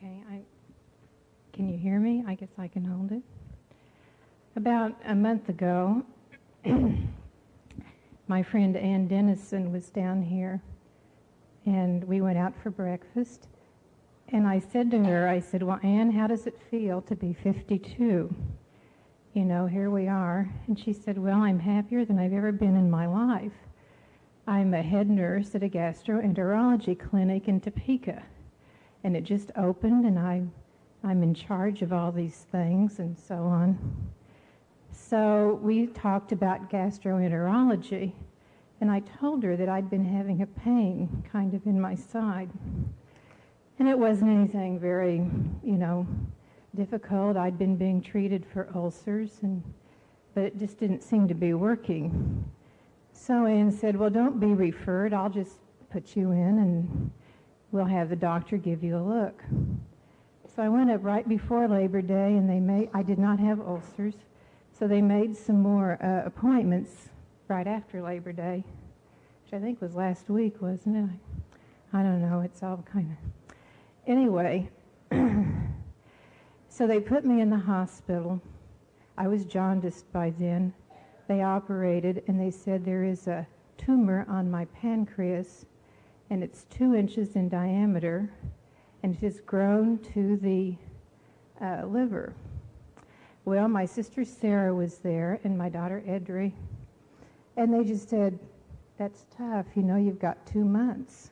Okay, can you hear me? I guess I can hold it. About a month ago, my friend Ann Dennison was down here, and we went out for breakfast. And I said to her, I said, well, Ann, how does it feel to be 52? You know, here we are. And she said, well, I'm happier than I've ever been in my life. I'm a head nurse at a gastroenterology clinic in Topeka. And it just opened, and I'm in charge of all these things and so on. So we talked about gastroenterology, and I told her that I'd been having a pain kind of in my side. And it wasn't anything very, difficult. I'd been being treated for ulcers, but it just didn't seem to be working. So Ann said, well, don't be referred. I'll just put you in, and we'll have the doctor give you a look. So I went up right before Labor Day, and I did not have ulcers, so they made some more appointments right after Labor Day, which I think was last week, wasn't it? I don't know. It's all kind of... Anyway, so they put me in the hospital. I was jaundiced by then. They operated, and they said there is a tumor on my pancreas, and it's 2 inches in diameter, and it has grown to the liver. Well, my sister Sarah was there, and my daughter Edri, and they just said, that's tough, you've got 2 months.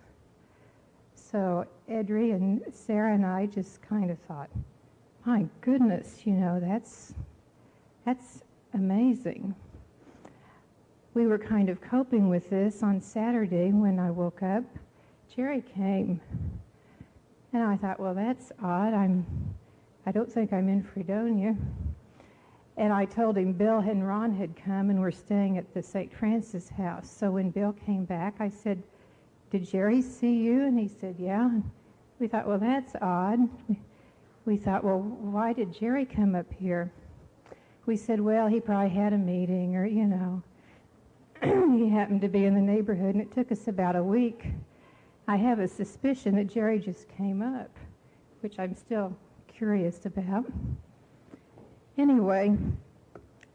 So Edri and Sarah and I just kind of thought, my goodness, that's amazing. We were kind of coping with this. On Saturday when I woke up, Jerry came. And I thought, well, that's odd. I don't think I'm in Fredonia. And I told him Bill and Ron had come and were staying at the St. Francis house. So when Bill came back, I said, did Jerry see you? And he said, yeah. And we thought, well, that's odd. We thought, well, why did Jerry come up here? We said, well, he probably had a meeting or, he happened to be in the neighborhood, and it took us about a week. I have a suspicion that Jerry just came up, which I'm still curious about. Anyway,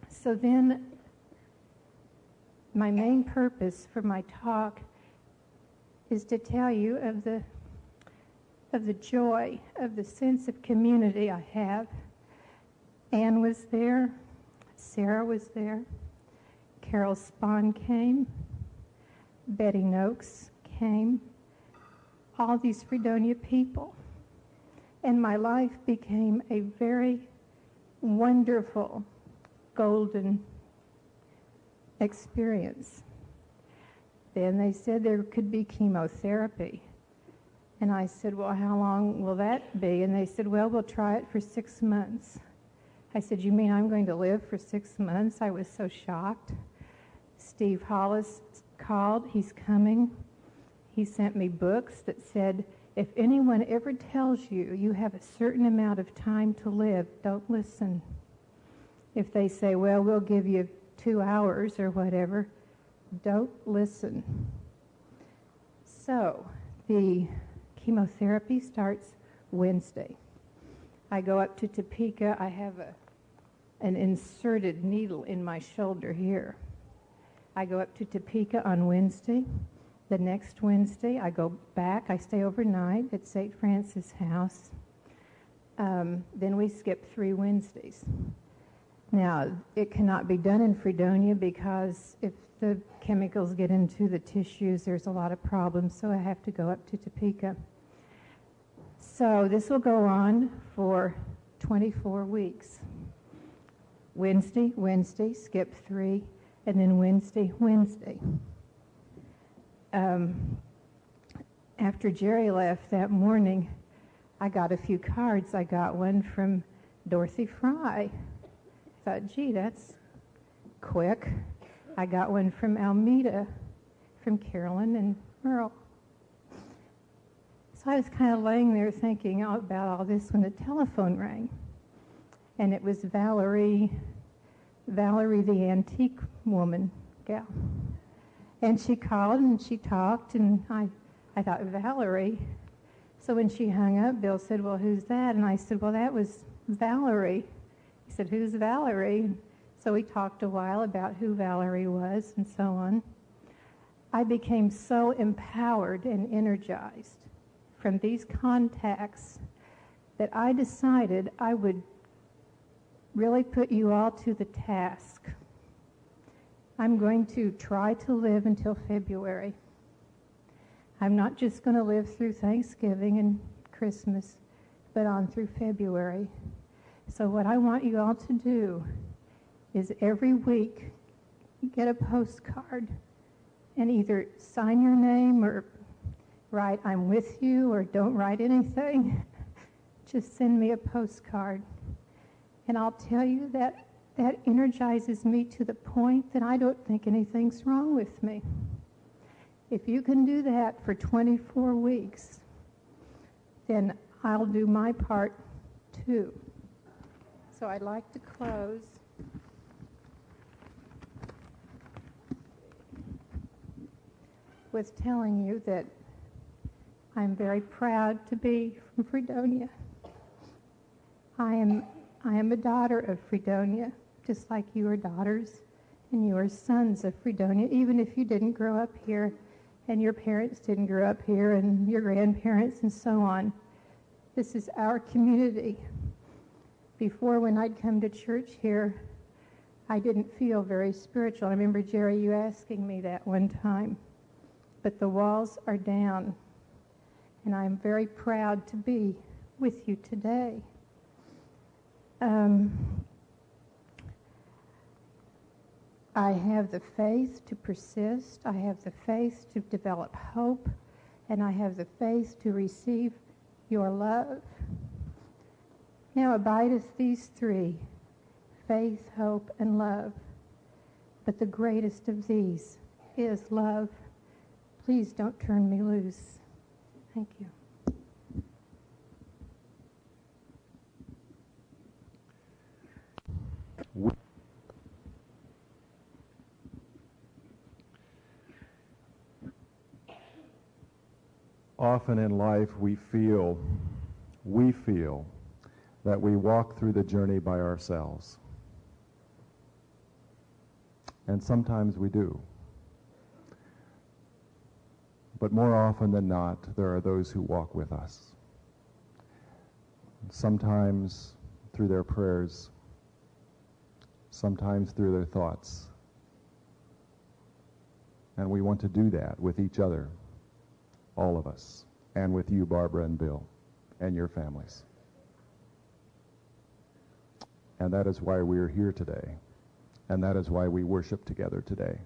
so then my main purpose for my talk is to tell you of the joy, of the sense of community I have. Ann was there, Sarah was there, Carol Spahn came, Betty Noakes came, all these Fredonia people. And my life became a very wonderful, golden experience. Then they said there could be chemotherapy. And I said, well, how long will that be? And they said, well, we'll try it for 6 months. I said, you mean I'm going to live for 6 months? I was so shocked. Steve Hollis called. He's coming. He sent me books that said, if anyone ever tells you you have a certain amount of time to live, don't listen. If they say, well, we'll give you 2 hours or whatever, don't listen. So the chemotherapy starts Wednesday. I go up to Topeka. I have an inserted needle in my shoulder here. I go up to Topeka on Wednesday. The next Wednesday, I go back. I stay overnight at St. Francis House. Then we skip 3 Wednesdays. Now, it cannot be done in Fredonia because if the chemicals get into the tissues, there's a lot of problems, so I have to go up to Topeka. So this will go on for 24 weeks. Wednesday, skip 3, and then Wednesday. After Jerry left that morning, I got a few cards. I got one from Dorothy Fry. I thought, gee, that's quick. I got one from Almeda, from Carolyn and Merle. So I was kind of laying there thinking about all this when the telephone rang. And it was Valerie the antique woman gal. And she called and she talked, and I thought, Valerie. So when she hung up, Bill said, well, who's that? And I said, well, that was Valerie. He said, who's Valerie? So we talked a while about who Valerie was and so on. I became so empowered and energized from these contacts that I decided I would really put you all to the task. I'm going to try to live until February. I'm not just going to live through Thanksgiving and Christmas, but on through February. So what I want you all to do is every week get a postcard and either sign your name or write I'm with you, or don't write anything. Just send me a postcard. And I'll tell you that energizes me to the point that I don't think anything's wrong with me. If you can do that for 24 weeks, then I'll do my part too. So I'd like to close with telling you that I'm very proud to be from Fredonia. I am a daughter of Fredonia, just like you are daughters and you are sons of Fredonia, even if you didn't grow up here and your parents didn't grow up here and your grandparents and so on. This is our community. Before, when I'd come to church here, I didn't feel very spiritual. I remember, Jerry, you asking me that one time. But the walls are down, and I'm very proud to be with you today. I have the faith to persist. I have the faith to develop hope, and I have the faith to receive your love. Now abideth these three, faith, hope, and love. But the greatest of these is love. Please don't turn me loose. Thank you. Often in life we feel that we walk through the journey by ourselves. And sometimes we do. But more often than not, there are those who walk with us. Sometimes through their prayers, sometimes through their thoughts. And we want to do that with each other, all of us, and with you, Barbara and Bill, and your families. And that is why we are here today. And that is why we worship together today.